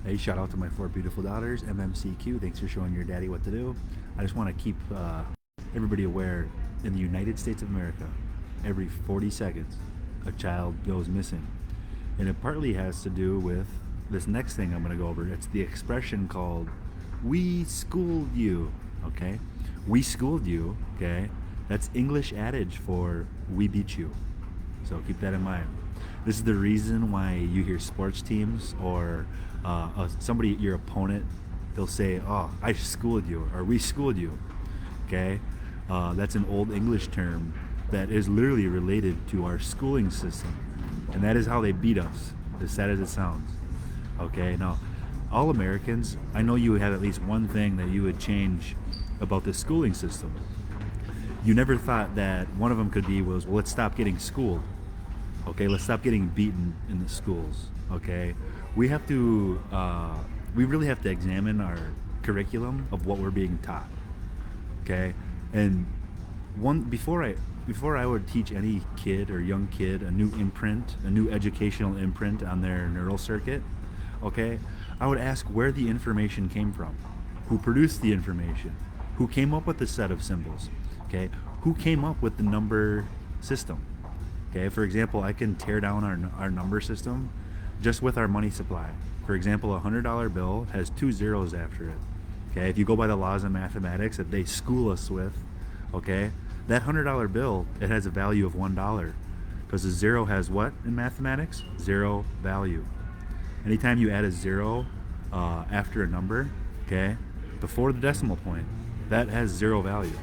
Hey, shout out to my four beautiful daughters, MMCQ. Thanks for showing your daddy what to do. I just want to keep everybody aware in the United States of America, every 40 seconds, a child goes missing. And it partly has to do with this next thing I'm going to go over. It's the expression called, we schooled you, okay? We schooled you, okay? That's English adage for we beat you. So keep that in mind. This is the reason why you hear sports teams or somebody, your opponent, they'll say, "Oh, I schooled you," or "We schooled you." Okay, that's an old English term that is literally related to our schooling system, and that is how they beat us. As sad as it sounds. Okay, now all Americans, I know you have at least one thing that you would change about the schooling system. You never thought that one of them could be was, well, let's stop getting schooled. Okay, let's stop getting beaten in the schools. Okay, we have to we really have to examine our curriculum of what we're being taught. Okay, and one before I would teach any kid or young kid a new imprint, a new educational imprint on their neural circuit, okay, I would ask where the information came from, who produced the information, who came up with the set of symbols, okay, who came up with the number system. Okay, for example, I can tear down our number system just with our money supply. For example, a $100 bill has two zeros after it. Okay, if you go by the laws of mathematics that they school us with, okay, that $100 bill, it has a value of $1 because a zero has what in mathematics? Zero value. Anytime you add a zero after a number, okay, before the decimal point, that has zero value.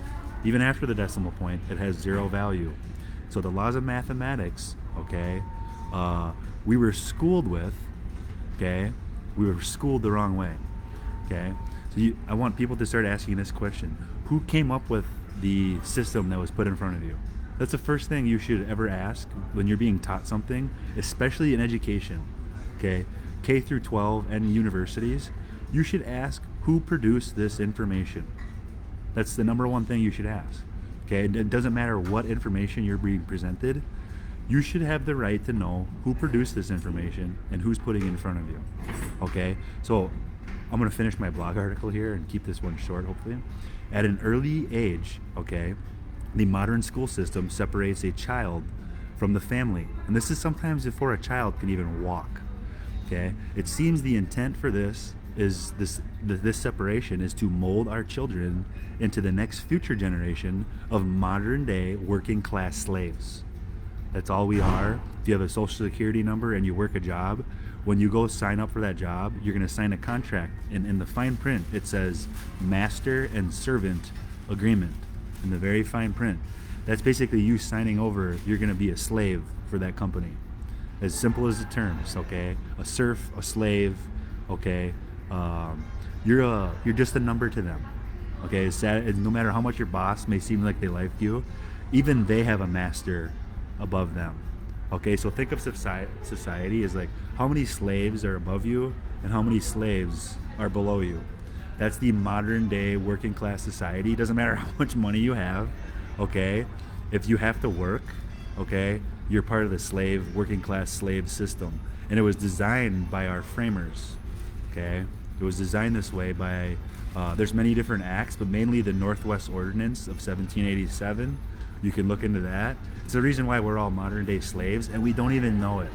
Even after the decimal point, it has zero value. So the laws of mathematics, okay, we were schooled with, okay, we were schooled the wrong way, okay. So I want people to start asking this question: who came up with the system that was put in front of you? That's the first thing you should ever ask when you're being taught something, especially in education, okay, K through 12 and universities. You should ask who produced this information. That's the number one thing you should ask. Okay, it doesn't matter what information you're being presented. You should have the right to know who produced this information and who's putting it in front of you. Okay, so I'm going to finish my blog article here and keep this one short, hopefully. At an early age, okay, the modern school system separates a child from the family. And this is sometimes before a child can even walk. Okay, it seems the intent for this is this separation is to mold our children into the next future generation of modern day working class slaves. That's all we are. If you have a social security number and you work a job, when you go sign up for that job, you're going to sign a contract, and in the fine print it says master and servant agreement in the very fine print. That's basically you signing over you're going to be a slave for that company. As simple as the terms, okay? A serf, a slave, okay? You're just a number to them, okay? It's sad, no matter how much your boss may seem like they like you, even they have a master above them, okay? So think of society as like how many slaves are above you and how many slaves are below you. That's the modern day working class society. It doesn't matter how much money you have, okay? If you have to work, okay, you're part of the working class slave system. And it was designed by our framers, okay? It was designed this way by, there's many different acts, but mainly the Northwest Ordinance of 1787. You can look into that. It's the reason why we're all modern day slaves and we don't even know it.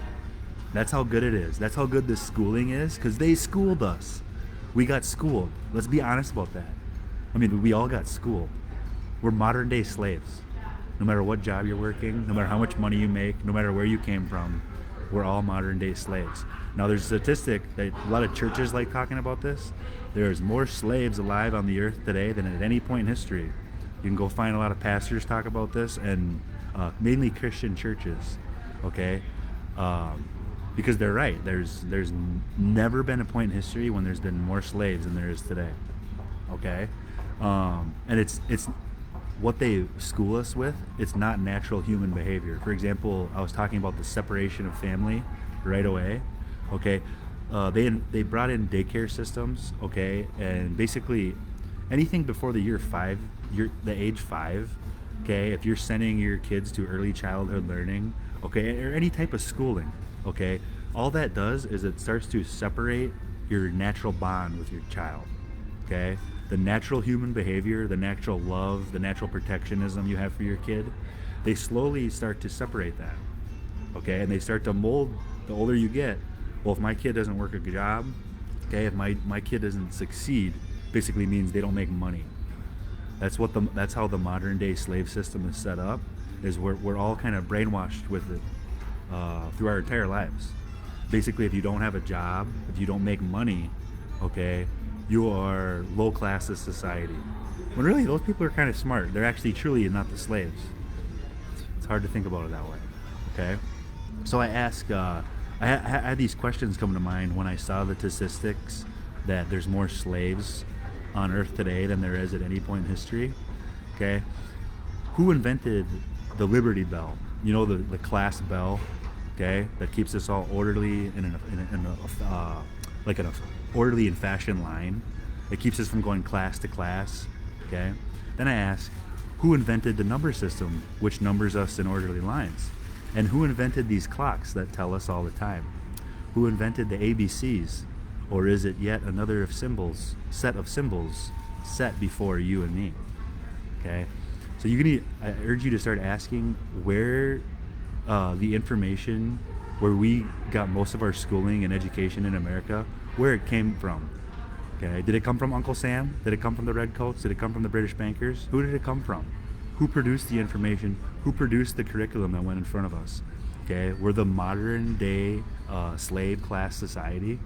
That's how good it is. That's how good this schooling is, because they schooled us. We got schooled. Let's be honest about that. I mean, we all got schooled. We're modern day slaves. No matter what job you're working, no matter how much money you make, no matter where you came from, we're all modern day slaves. Now there's a statistic that a lot of churches like talking about this. There's more slaves alive on the earth today than at any point in history. You can go find a lot of pastors talk about this, and mainly Christian churches, okay? Because they're right. There's never been a point in history when there's been more slaves than there is today, okay? And it's what they school us with. It's not natural human behavior. For example, I was talking about the separation of family right away, okay? They brought in daycare systems, okay, and basically anything before the the age 5, okay, if you're sending your kids to early childhood learning, okay, or any type of schooling, okay, all that does is it starts to separate your natural bond with your child. Okay? The natural human behavior, the natural love, the natural protectionism you have for your kid, they slowly start to separate that. Okay? And they start to mold the older you get. Well, if my kid doesn't work a good job, okay, if my kid doesn't succeed, basically means they don't make money. That's how the modern day slave system is set up. Is we're all kind of brainwashed with it through our entire lives. Basically, if you don't have a job, if you don't make money, okay, you are low class of society. When really those people are kind of smart. They're actually truly not the slaves. It's hard to think about it that way. Okay, so I ask. I had these questions come to mind when I saw the statistics that there's more slaves on Earth today than there is at any point in history. Okay, who invented the Liberty Bell? You know, the class bell, okay, that keeps us all orderly in like an orderly and fashioned line. It keeps us from going class to class. Okay. Then I ask, who invented the number system, which numbers us in orderly lines? And who invented these clocks that tell us all the time? Who invented the ABCs? Or is it yet another set of symbols set before you and me? Okay. So I urge you to start asking where the information, where we got most of our schooling and education in America, where it came from. Okay. Did it come from Uncle Sam? Did it come from the Redcoats? Did it come from the British bankers? Who did it come from? Who produced the information? Who produced the curriculum that went in front of us? Okay. We're the modern day slave class society.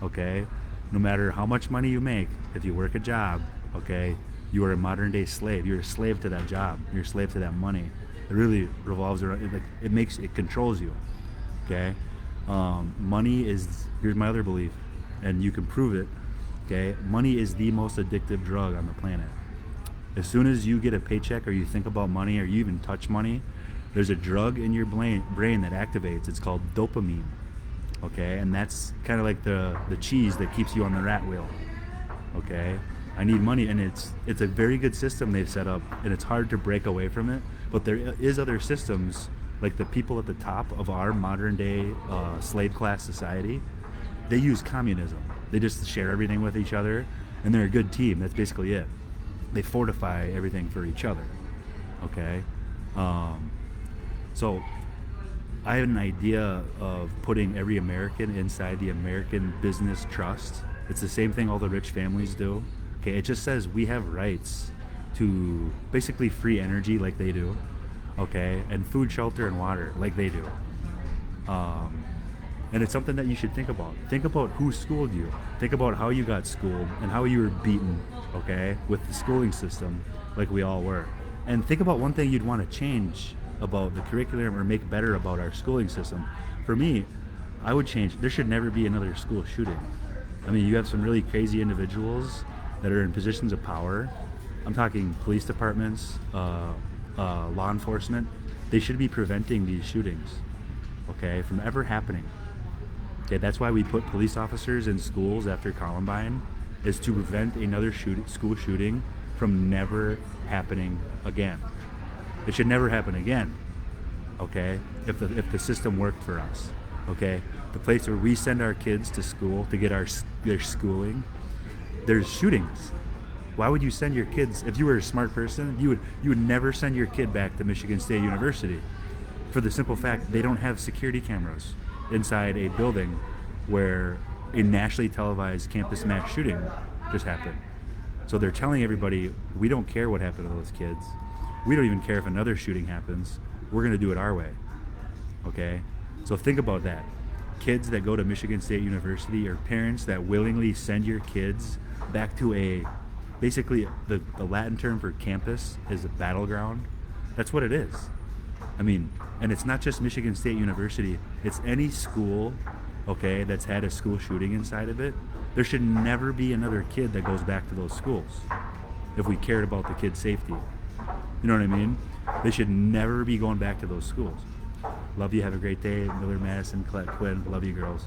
Okay. No matter how much money you make, if you work a job, okay, you are a modern day slave. You're a slave to that job. You're a slave to that money. It really revolves around. It controls you. Okay. Money is. Here's my other belief, and you can prove it. Okay. Money is the most addictive drug on the planet. As soon as you get a paycheck, or you think about money, or you even touch money, there's a drug in your brain that activates. It's called dopamine. Okay, and that's kind of like the cheese that keeps you on the rat wheel. Okay, I need money, and it's a very good system they've set up, and it's hard to break away from it. But there is other systems, like the people at the top of our modern day slave class society. They use communism. They just share everything with each other, and they're a good team. That's basically it. They fortify everything for each other. Okay, so I have an idea of putting every American inside the American Business Trust. It's the same thing all the rich families do. Okay, it just says we have rights to basically free energy like they do. Okay, and food, shelter, and water like they do. And it's something that you should think about. Think about who schooled you. Think about how you got schooled and how you were beaten, okay, with the schooling system like we all were. And think about one thing you'd want to change about the curriculum or make better about our schooling system. For me, I would change. There should never be another school shooting. I mean, you have some really crazy individuals that are in positions of power. I'm talking police departments, law enforcement. They should be preventing these shootings, okay, from ever happening. Okay, that's why we put police officers in schools after Columbine, is to prevent another school shooting from never happening again. It should never happen again, okay, if the system worked for us, okay? The place where we send our kids to school to get their schooling, there's shootings. Why would you send your kids, if you were a smart person, you would never send your kid back to Michigan State University, for the simple fact they don't have security cameras inside a building where a nationally televised campus mass shooting just happened. So they're telling everybody, we don't care what happened to those kids. We don't even care if another shooting happens. We're going to do it our way. Okay? So think about that. Kids that go to Michigan State University, or parents that willingly send your kids back to basically the Latin term for campus is a battleground. That's what it is. I mean, and it's not just Michigan State University. It's any school, okay, that's had a school shooting inside of it. There should never be another kid that goes back to those schools if we cared about the kid's safety. You know what I mean? They should never be going back to those schools. Love you. Have a great day. Miller, Madison, Colette, Quinn. Love you, girls.